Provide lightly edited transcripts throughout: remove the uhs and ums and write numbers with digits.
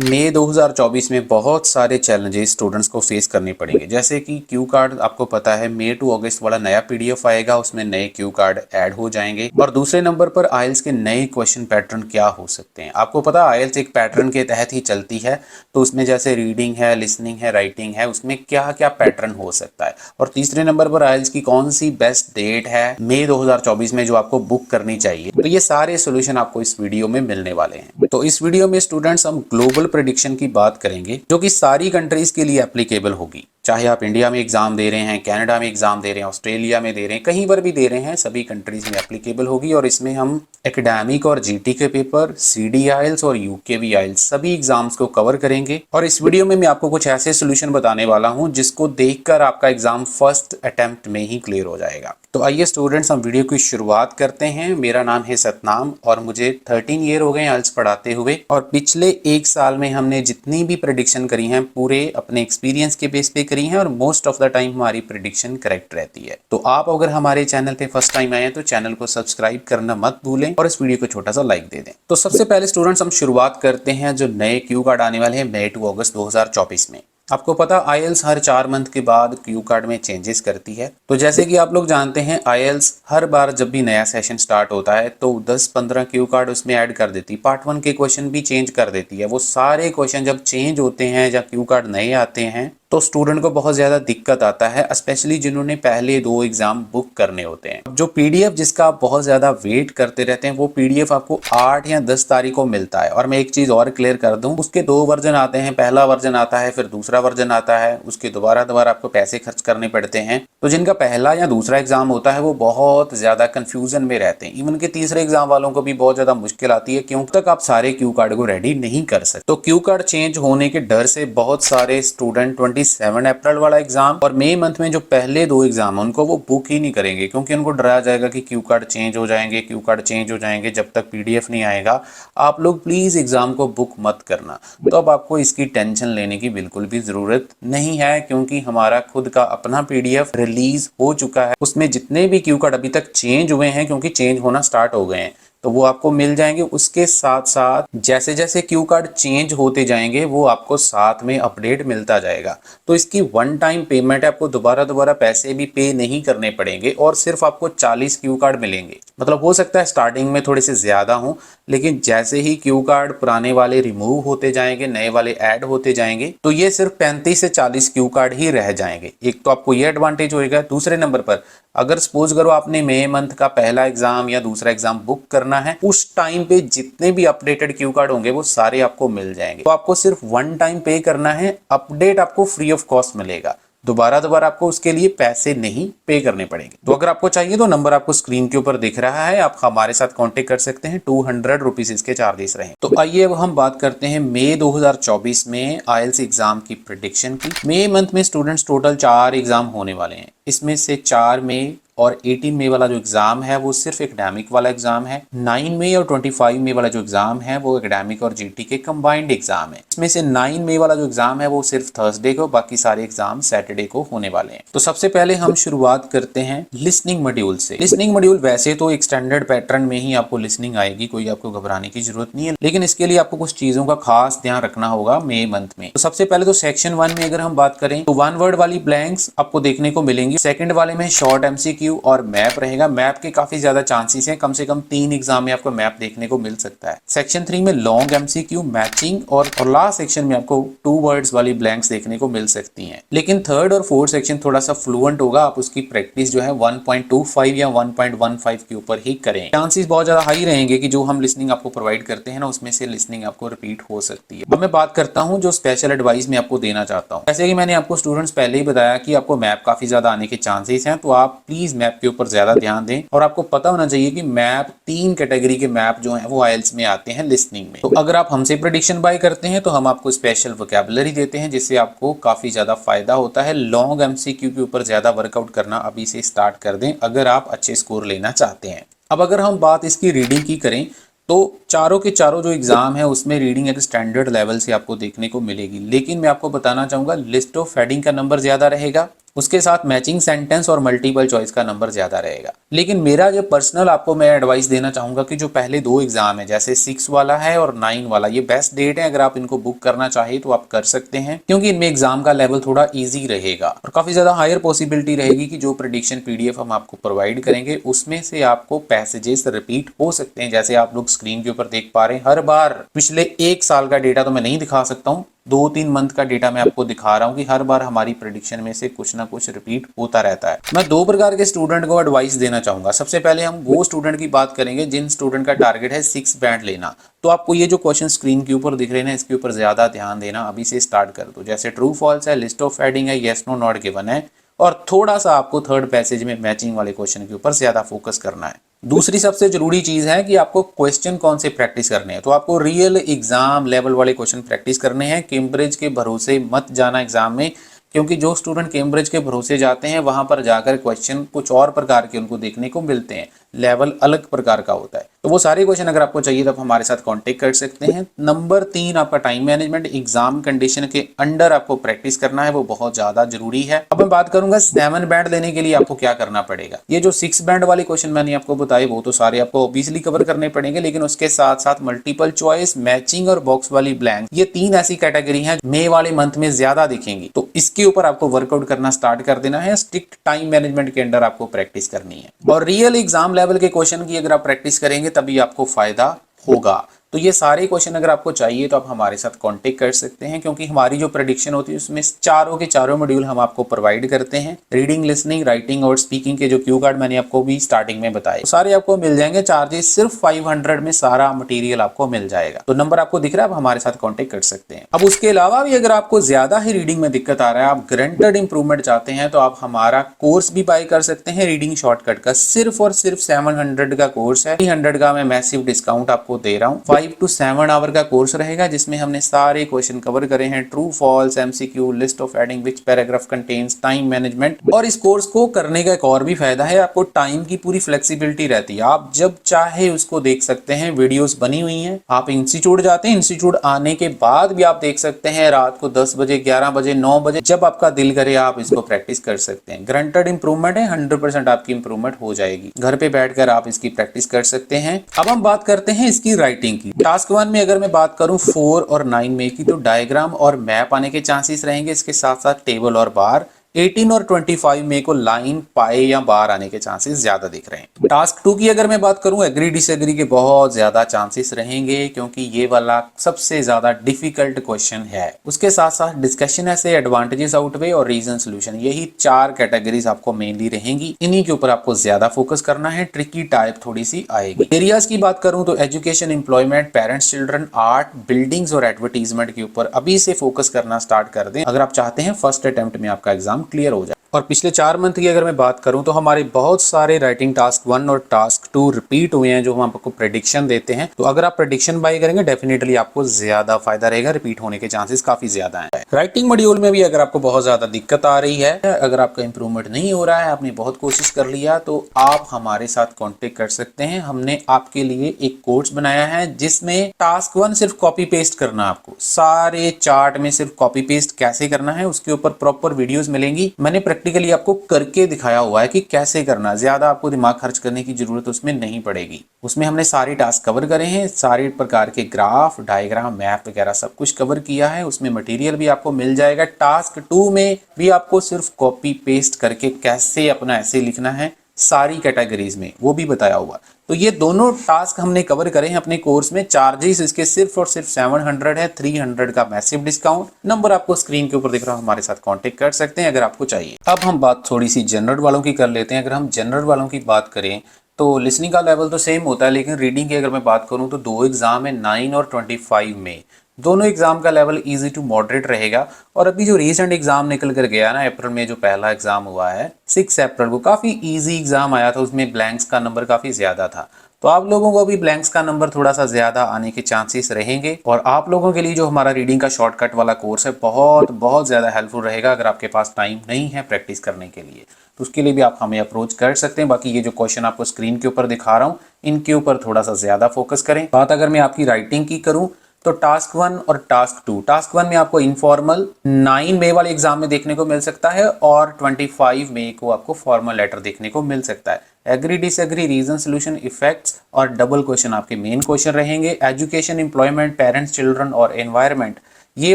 मई 2024 में बहुत सारे चैलेंजेस स्टूडेंट्स को फेस करने पड़ेंगे, जैसे कि क्यू कार्ड। आपको पता है मई टू अगस्त वाला नया पीडीएफ आएगा, उसमें नए क्यू कार्ड ऐड हो जाएंगे। और दूसरे नंबर पर आइल्स के नए क्वेश्चन पैटर्न क्या हो सकते हैं। आपको पता है आइल्स एक पैटर्न के तहत ही चलती है, तो उसमें जैसे रीडिंग है, लिसनिंग है, राइटिंग है, उसमें क्या क्या पैटर्न हो सकता है। और तीसरे नंबर पर आइल्स की कौन सी बेस्ट डेट है मई 2024 में जो आपको बुक करनी चाहिए। तो ये सारे सोल्यूशन आपको इस वीडियो में मिलने वाले हैं। तो इस वीडियो में स्टूडेंट्स हम ग्लोबल प्रेडिक्शन की बात करेंगे, जो कि सारी कंट्रीज के लिए एप्लीकेबल होगी। चाहे आप इंडिया में एग्जाम दे रहे हैं, कनाडा में एग्जाम दे रहे हैं, ऑस्ट्रेलिया में दे रहे हैं, कहीं पर भी दे रहे हैं, सभी कंट्रीज में एप्लीकेबल होगी। और इसमें हम एकेडमिक और जीटी के पेपर, सीडी आइल्स और यूकेवी आइल्स सभी एग्जाम्स को कवर करेंगे। और इस वीडियो में मैं आपको कुछ ऐसे सोल्यूशन बताने वाला हूं जिसको देखकर आपका एग्जाम फर्स्ट अटेम्प्ट में ही क्लियर हो जाएगा। तो आइए स्टूडेंट्स, हम वीडियो की शुरुआत करते हैं। मेरा नाम है सतनाम और मुझे 13 ईयर हो गए आइल्स पढ़ाते हुए। और पिछले एक साल में हमने जितनी भी प्रेडिक्शन करी हैं पूरे अपने एक्सपीरियंस के बेस पे करी हैं, और मोस्ट ऑफ द टाइम हमारी प्रेडिक्शन करेक्ट रहती है। तो आप अगर हमारे चैनल पे फर्स्ट टाइम आए हैं तो चैनल को सब्सक्राइब करना मत भूलें और इस वीडियो को छोटा सा लाइक दे दें। तो सबसे पहले स्टूडेंट्स हम शुरुआत करते हैं जो नए क्यू कार्ड आने वाले हैं मई टू अगस्त 2024 में। आपको पता आईएल्स हर 4 मंथ के बाद क्यू कार्ड में चेंजेस करती है। तो जैसे कि आप लोग जानते हैं आईएल्स हर बार जब भी नया सेशन स्टार्ट होता है तो 10-15 क्यू कार्ड उसमें ऐड कर देती है। पार्ट 1 के क्वेश्चन भी चेंज कर देती है। वो सारे क्वेश्चन जब चेंज होते हैं, जब क्यू कार्ड नए आते हैं, तो स्टूडेंट को बहुत ज़्यादा दिक्कत आता है, स्पेशली जिन्होंने पहले 2 एग्जाम बुक करने होते हैं। जो पीडीएफ जिसका आप बहुत ज़्यादा वेट करते रहते हैं, वो पीडीएफ आपको 8 या 10 तारीख को मिलता है। और मैं एक चीज़ और क्लियर कर दूं, उसके 2 वर्जन आते हैं। पहला वर्जन आता है, फिर दूसरा वर्जन आता है, उसके दोबारा आपको पैसे खर्च करने पड़ते हैं। तो जिनका पहला या दूसरा एग्जाम होता है वो बहुत ज़्यादा कन्फ्यूजन में रहते हैं। इवन के तीसरे एग्जाम वालों को भी बहुत ज़्यादा मुश्किल आती है, क्योंकि तक आप सारे क्यू कार्ड को रेडी नहीं कर सकते। तो क्यू कार्ड चेंज होने के डर से बहुत सारे स्टूडेंट 27 अप्रैल वाला एग्जाम और मई मंथ में जो पहले 2 एग्जाम है उनको वो बुक ही नहीं करेंगे, क्योंकि उनको डराया जाएगा कि क्यू कार्ड चेंज हो जाएंगे, क्यू कार्ड चेंज हो जाएंगे, जब तक पीडीएफ नहीं आएगा। आप लोग प्लीज एग्जाम को बुक मत करना। तो अब आपको इसकी टेंशन लेने की बिल्कुल भी जरूरत नहीं है, क्योंकि हमारा खुद का अपना पीडीएफ रिलीज हो चुका है। उसमें जितने भी क्यू कार्ड अभी तक चेंज हुए हैं, क्योंकि चेंज होना स्टार्ट हो गए हैं, तो वो आपको मिल जाएंगे। उसके साथ साथ जैसे जैसे क्यू कार्ड चेंज होते जाएंगे वो आपको साथ में अपडेट मिलता जाएगा। तो इसकी वन टाइम पेमेंट है, आपको दोबारा पैसे भी पे नहीं करने पड़ेंगे और सिर्फ आपको 40 क्यू कार्ड मिलेंगे। मतलब हो सकता है स्टार्टिंग में थोड़े से ज्यादा हो, लेकिन जैसे ही क्यू कार्ड पुराने वाले रिमूव होते जाएंगे, नए वाले ऐड होते जाएंगे, तो ये सिर्फ 35 से 40 क्यू कार्ड ही रह जाएंगे। एक तो आपको ये एडवांटेज होएगा। दूसरे नंबर पर अगर सपोज करो आपने मई मंथ का पहला एग्जाम या दूसरा एग्जाम बुक करना है, उस टाइम पे जितने भी अपडेटेड क्यू कार्ड होंगे वो सारे आपको मिल जाएंगे। तो आपको सिर्फ वन टाइम पे करना है, अपडेट आपको फ्री ऑफ कॉस्ट मिलेगा। दोबारा आपको उसके लिए पैसे नहीं पे करने पड़ेंगे। तो अगर आपको चाहिए तो नंबर आपको स्क्रीन के ऊपर दिख रहा है, आप हमारे साथ कांटेक्ट कर सकते हैं। 200 रुपीज इसके चार्जेस रहे। तो आइए अब हम बात करते हैं मई 2024 में आईएल्स एग्जाम की प्रेडिक्शन की। मई मंथ में स्टूडेंट्स टोटल 4 एग्जाम होने वाले हैं। इसमें से 4 मई और 18 मई वाला जो एग्जाम है वो सिर्फ एकेडमिक वाला एग्जाम है। 9 मई और 25 मई वाला जो एग्जाम है वो एकेडमिक और जीटी के कंबाइंड एग्जाम है। इसमें से 9 मई वाला जो एग्जाम है वो सिर्फ थर्सडे को, बाकी सारे एग्जाम सैटरडे को होने वाले हैं। तो सबसे पहले हम शुरुआत करते हैं लिसनिंग मॉड्यूल से। लिसनिंग मॉड्यूल वैसे तो एक स्टैंडर्ड पैटर्न में ही आपको लिसनिंग आएगी, कोई आपको घबराने की जरूरत नहीं है, लेकिन इसके लिए आपको कुछ चीजों का खास ध्यान रखना होगा मई मंथ में। तो सबसे पहले तो सेक्शन 1 में अगर हम बात करें तो 1 वर्ड वाली ब्लैंक्स आपको देखने को मिलेंगी। सेकंड वाले में शॉर्ट एमसीक्यू और मैप रहेगा। मैप के काफी ज्यादा चांसेस हैं, कम से कम 3 एग्जाम में आपको मैप देखने को मिल सकता है। सेक्शन 3 में लॉन्ग एमसीक्यू, मैचिंग और लास्ट सेक्शन में आपको 2 वर्ड्स वाली ब्लैंक्स देखने को मिल सकती हैं। लेकिन थर्ड और फोर्थ सेक्शन थोड़ा सा फ्लुएंट होगा, आप उसकी प्रैक्टिस जो है 1.25 या 1.15 के ऊपर ही करें। चांसेस बहुत ज्यादा हाई रहेंगे कि जो हम लिसनिंग आपको प्रोवाइड करते हैं ना, उसमें से लिसनिंग आपको रिपीट हो सकती है। अब मैं बात करता हूँ जो स्पेशल एडवाइस मैं आपको देना चाहता हूँ। जैसे कि मैंने आपको स्टूडेंट्स पहले ही बताया कि आपको मैप काफी ज्यादा आने के चांसेस हैं, तो आप प्लीज मैप के ऊपर ज्यादा ध्यान दें। और आपको पता होना चाहिए कि मैप 3 कैटेगरी के मैप जो हैं वो आईएल्स में आते हैं लिसनिंग में। तो अगर आप हमसे प्रेडिक्शन बाय करते हैं तो हम आपको स्पेशल वोकैबुलरी देते हैं, जिससे आपको काफी ज्यादा फायदा होता है। लॉन्ग एमसीक्यू के ऊपर ज्यादा वर्कआउट करना अभी से स्टार्ट कर दें अगर आप अच्छे स्कोर लेना चाहते हैं। अब अगर हम बात इसकी रीडिंग की करें तो चारों के चारों जो एग्जाम है उसमें रीडिंग एक स्टैंडर्ड लेवल से आपको देखने को मिलेगी, लेकिन मैं आपको बताना चाहूंगा लिस्ट ऑफ हेडिंग का नंबर ज्यादा रहेगा उसके साथ मैचिंग सेंटेंस और मल्टीपल चॉइस का नंबर ज्यादा रहेगा। लेकिन मेरा जो पर्सनल आपको मैं एडवाइस देना चाहूंगा कि जो पहले दो एग्जाम है जैसे 6 वाला है और 9 वाला, ये बेस्ट डेट है। अगर आप इनको बुक करना चाहिए तो आप कर सकते हैं, क्योंकि इनमें एग्जाम का लेवल थोड़ा ईजी रहेगा और काफी ज्यादा हायर पॉसिबिलिटी रहेगी कि जो प्रेडिक्शन पीडीएफ हम आपको प्रोवाइड करेंगे उसमें से आपको पैसेजेस रिपीट हो सकते हैं। जैसे आप लोग स्क्रीन के ऊपर देख पा रहे हैं, हर बार पिछले 1 साल का डेटा तो मैं नहीं दिखा सकता हूँ, 2-3 मंथ का डेटा मैं आपको दिखा रहा हूं कि हर बार हमारी प्रेडिक्शन में से कुछ ना कुछ रिपीट होता रहता है। मैं 2 प्रकार के स्टूडेंट को एडवाइस देना चाहूंगा। सबसे पहले हम वो स्टूडेंट की बात करेंगे जिन स्टूडेंट का टारगेट है 6 बैंड लेना। तो आपको ये जो क्वेश्चन स्क्रीन के ऊपर दिख रहे हैं इसके ऊपर ज्यादा ध्यान देना, अभी से स्टार्ट कर दो। जैसे ट्रू फॉल्स है, लिस्ट ऑफ हेडिंग है, येस नो नॉट गिवन है, और थोड़ा सा आपको थर्ड पैसेज में मैचिंग वाले क्वेश्चन के ऊपर ज्यादा फोकस करना है। दूसरी सबसे जरूरी चीज है कि आपको क्वेश्चन कौन से प्रैक्टिस करने हैं। तो आपको रियल एग्जाम लेवल वाले क्वेश्चन प्रैक्टिस करने हैं। कैम्ब्रिज के भरोसे मत जाना एग्जाम में, क्योंकि जो स्टूडेंट कैम्ब्रिज के भरोसे जाते हैं वहां पर जाकर क्वेश्चन कुछ और प्रकार के उनको देखने को मिलते हैं, लेवल अलग प्रकार का होता है। तो वो सारे क्वेश्चन अगर आपको चाहिए तो आप हमारे साथ कांटेक्ट कर सकते हैं। नंबर 3 आपका टाइम मैनेजमेंट, एग्जाम कंडीशन के अंडर आपको प्रैक्टिस करना है, वो बहुत ज्यादा जरूरी है। अब मैं बात करूंगा 7 बैंड लेने के लिए आपको क्या करना पड़ेगा। ये जो 6 बैंड वाले क्वेश्चन मैंने आपको बताए वो तो सारे आपको ऑब्वियसली कवर करने पड़ेंगे, लेकिन उसके साथ साथ मल्टीपल चॉइस, मैचिंग और बॉक्स वाली ब्लैंक, ये 3 ऐसी कैटेगरी हैं मई वाले मंथ में ज्यादा दिखेंगी। तो इसके ऊपर आपको वर्कआउट करना स्टार्ट कर देना है। स्ट्रिक्ट टाइम मैनेजमेंट के अंडर आपको प्रैक्टिस करनी है और रियल एग्जाम लेवल के क्वेश्चन की अगर आप प्रैक्टिस करेंगे तभी आपको फायदा होगा। तो ये सारे क्वेश्चन अगर आपको चाहिए तो आप हमारे साथ कांटेक्ट कर सकते हैं, क्योंकि हमारी जो प्रेडिक्शन होती है उसमें चारों के चारों मॉड्यूल हम आपको प्रोवाइड करते हैं। रीडिंग, लिसनिंग, राइटिंग और स्पीकिंग के जो क्यू कार्ड मैंने आपको भी स्टार्टिंग में बताए, तो सारे आपको मिल जाएंगे। चार्जेस सिर्फ 500 में सारा मटेरियल आपको मिल जाएगा। तो नंबर आपको दिख रहा है, आप हमारे साथ कॉन्टेक्ट कर सकते हैं। अब उसके अलावा भी अगर आपको ज्यादा ही रीडिंग में दिक्कत आ रहा है, आप ग्रंटेड इंप्रूवमेंट चाहते हैं, तो आप हमारा कोर्स भी बाय कर सकते हैं रीडिंग शॉर्टकट का। सिर्फ और सिर्फ 700 का कोर्स है। 300 का मैं मैसिव डिस्काउंट आपको दे रहा हूँ। 5 to 7 आवर का कोर्स रहेगा जिसमें हमने सारे क्वेश्चन कवर करे हैं, true false, MCQ, list of heading, which paragraph contains, time management. और इस कोर्स को करने का एक और भी फायदा है, आपको टाइम की पूरी फ्लेक्सिबिलिटी रहती है। आप जब चाहे उसको देख सकते हैं, वीडियोस बनी हुई हैं। आप इंस्टीट्यूट जाते हैं, इंस्टीट्यूट आने के बाद भी आप देख सकते हैं। रात को 10 बजे, 11 बजे, 9 बजे, जब आपका दिल करे आप इसको प्रैक्टिस कर सकते हैं। ग्रंटेड इंप्रूवमेंट है, 100% आपकी इंप्रूवमेंट हो जाएगी। घर पे बैठकर आप इसकी प्रैक्टिस कर सकते हैं। अब हम बात करते हैं इसकी राइटिंग की। टास्क 1 में अगर मैं बात करूं 4 और 9 में की, तो डायग्राम और मैप आने के चांसेस रहेंगे। इसके साथ साथ टेबल और बार। 18 और 25 में को लाइन, पाए या बार आने के चांसेस ज्यादा दिख रहे हैं। टास्क 2 की अगर मैं बात करूं, एग्री डिसएग्री के बहुत ज्यादा चांसेस रहेंगे, क्योंकि ये वाला सबसे ज्यादा डिफिकल्ट क्वेश्चन है। उसके साथ साथ डिस्कशन ऐसे, एडवांटेजेस आउटवे और रीजन सोल्यूशन, यही 4 कैटेगरीज आपको मेनली रहेंगी। इन्हीं के ऊपर आपको ज्यादा फोकस करना है। ट्रिकी टाइप थोड़ी सी आएगी। एरियाज की बात करूं तो education, employment, parents, children, art, buildings और एडवर्टीजमेंट के ऊपर अभी से फोकस करना स्टार्ट कर दें, अगर आप चाहते हैं फर्स्ट अटेम्प्ट में आपका एग्जाम क्लियर हो जाए। और पिछले 4 मंथ की अगर मैं बात करूं तो हमारे बहुत सारे राइटिंग टास्क 1 और टास्क 2 रिपीट हुए हैं, जो हम आपको प्रेडिक्शन देते हैं। तो अगर आप प्रेडिक्शन बाय करेंगे डेफिनेटली आपको ज्यादा फायदा रहेगा, रिपीट होने के चांसेस काफी ज्यादा हैं। राइटिंग मॉड्यूल में भी अगर आपको बहुत ज्यादा दिक्कत आ रही है, अगर आपका इंप्रूवमेंट नहीं हो रहा है, आपने बहुत कोशिश कर लिया, तो आप हमारे साथ कॉन्टेक्ट कर सकते हैं। हमने आपके लिए एक कोर्स बनाया है जिसमें टास्क 1 सिर्फ कॉपी पेस्ट करना, आपको सारे चार्ट में सिर्फ कॉपी पेस्ट कैसे करना है उसके ऊपर प्रॉपर वीडियोस मिलेंगी। मैंने प्रैक्टिकली आपको करके दिखाया हुआ है कि कैसे करना, ज्यादा आपको दिमाग खर्च करने की जरूरत उसमें नहीं पड़ेगी। उसमें हमने सारे टास्क कवर करे हैं, सारे प्रकार के ग्राफ, डायग्राम, मैप वगैरह सब कुछ कवर किया है। उसमें मटेरियल भी आपको मिल जाएगा। टास्क 2 में भी आपको सिर्फ कॉपी पेस्ट करके कैसे अपना ऐसे लिखना है सारी कैटेगरीज में, वो भी बताया हुआ। तो ये दोनों टास्क हमने कवर करे हैं अपने कोर्स में। चार्जेस इसके सिर्फ और सिर्फ 700 है। 300 का मैसिव डिस्काउंट। नंबर आपको स्क्रीन के ऊपर दिख रहा है, हमारे साथ कांटेक्ट कर सकते हैं अगर आपको चाहिए। अब हम बात थोड़ी सी जनरल वालों की कर लेते हैं। अगर हम जनरल वालों की बात करें तो लिसनिंग का लेवल तो सेम होता है, लेकिन रीडिंग की अगर मैं बात करूं तो 2 एग्जाम है, 9 और 25 में। दोनों एग्जाम का लेवल इजी टू मॉडरेट रहेगा। और अभी जो रीसेंट एग्जाम निकल कर गया ना, अप्रैल में जो पहला एग्जाम हुआ है 6 अप्रैल को, काफी इजी एग्जाम आया था। उसमें ब्लैंक्स का नंबर काफी ज्यादा था, तो आप लोगों को भी ब्लैंक्स का नंबर थोड़ा सा ज्यादा आने के चांसेस रहेंगे। और आप लोगों के लिए जो हमारा रीडिंग का शॉर्टकट वाला कोर्स है बहुत बहुत ज्यादा हेल्पफुल रहेगा। अगर आपके पास टाइम नहीं है प्रैक्टिस करने के लिए तो उसके लिए भी आप हमें अप्रोच कर सकते हैं। बाकी ये जो क्वेश्चन आपको स्क्रीन के ऊपर दिखा रहा हूँ इनके ऊपर थोड़ा सा ज्यादा फोकस करें। बात अगर मैं आपकी राइटिंग की करूँ तो टास्क 1 और टास्क 2, टास्क 1 में आपको इनफॉर्मल 9 मई वाले एग्जाम में देखने को मिल सकता है और 25 मई को आपको फॉर्मल लेटर देखने को मिल सकता है। Agree disagree, reason, solution, effects और डबल क्वेश्चन आपके मेन क्वेश्चन रहेंगे। एजुकेशन, एम्प्लॉयमेंट, पेरेंट्स, चिल्ड्रन और एनवायरमेंट, ये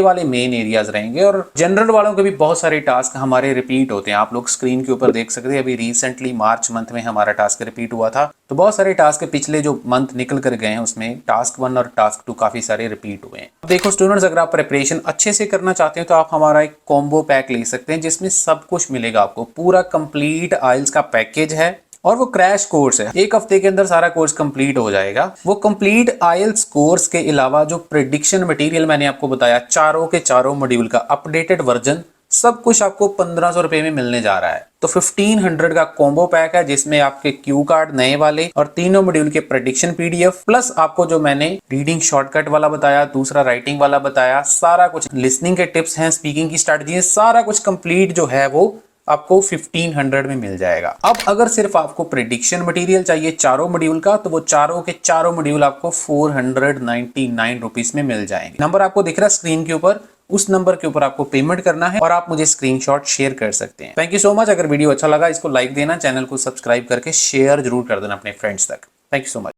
वाले मेन एरियाज रहेंगे। और जनरल वालों के भी बहुत सारे टास्क हमारे रिपीट होते हैं, आप लोग स्क्रीन के ऊपर देख सकते हैं। अभी रिसेंटली मार्च मंथ में हमारा टास्क रिपीट हुआ था, तो बहुत सारे टास्क पिछले जो मंथ निकल कर गए हैं उसमें टास्क 1 और टास्क 2 काफी सारे रिपीट हुए हैं। देखो स्टूडेंट्स, अगर आप प्रिपरेशन अच्छे से करना चाहते हैं तो आप हमारा एक कॉम्बो पैक ले सकते हैं जिसमें सब कुछ मिलेगा आपको। पूरा कंप्लीट आइल्स का पैकेज है और वो क्रैश कोर्स है, एक हफ्ते के अंदर सारा कोर्स कंप्लीट हो जाएगा। वो कंप्लीट आइल्स कोर्स के अलावा जो प्रेडिक्शन मटेरियल मैंने आपको बताया, चारों के चारों मॉड्यूल का अपडेटेड वर्जन, सब कुछ आपको 1500 रुपए में मिलने जा रहा है। तो 1500 का कॉम्बो पैक है जिसमें आपके क्यू कार्ड नए वाले और तीनों मॉड्यूल के प्रेडिक्शन पीडीएफ प्लस आपको जो मैंने रीडिंग शॉर्टकट वाला बताया, दूसरा राइटिंग वाला बताया, सारा कुछ, लिसनिंग के टिप्स हैं, स्पीकिंग की स्ट्रेटजी है, सारा कुछ कंप्लीट जो है वो आपको 1500 में मिल जाएगा। अब अगर सिर्फ आपको प्रेडिक्शन मटेरियल चाहिए चारों मॉड्यूल का, तो वो चारों के चारों मॉड्यूल आपको 499 रुपीस में मिल जाएंगे। नंबर आपको दिख रहा है स्क्रीन के ऊपर, उस नंबर के ऊपर आपको पेमेंट करना है और आप मुझे स्क्रीनशॉट शेयर कर सकते हैं। Thank you so much. अगर वीडियो अच्छा लगा इसको लाइक देना, चैनल को सब्सक्राइब करके शेयर जरूर कर देना अपने फ्रेंड्स तक। Thank you so much.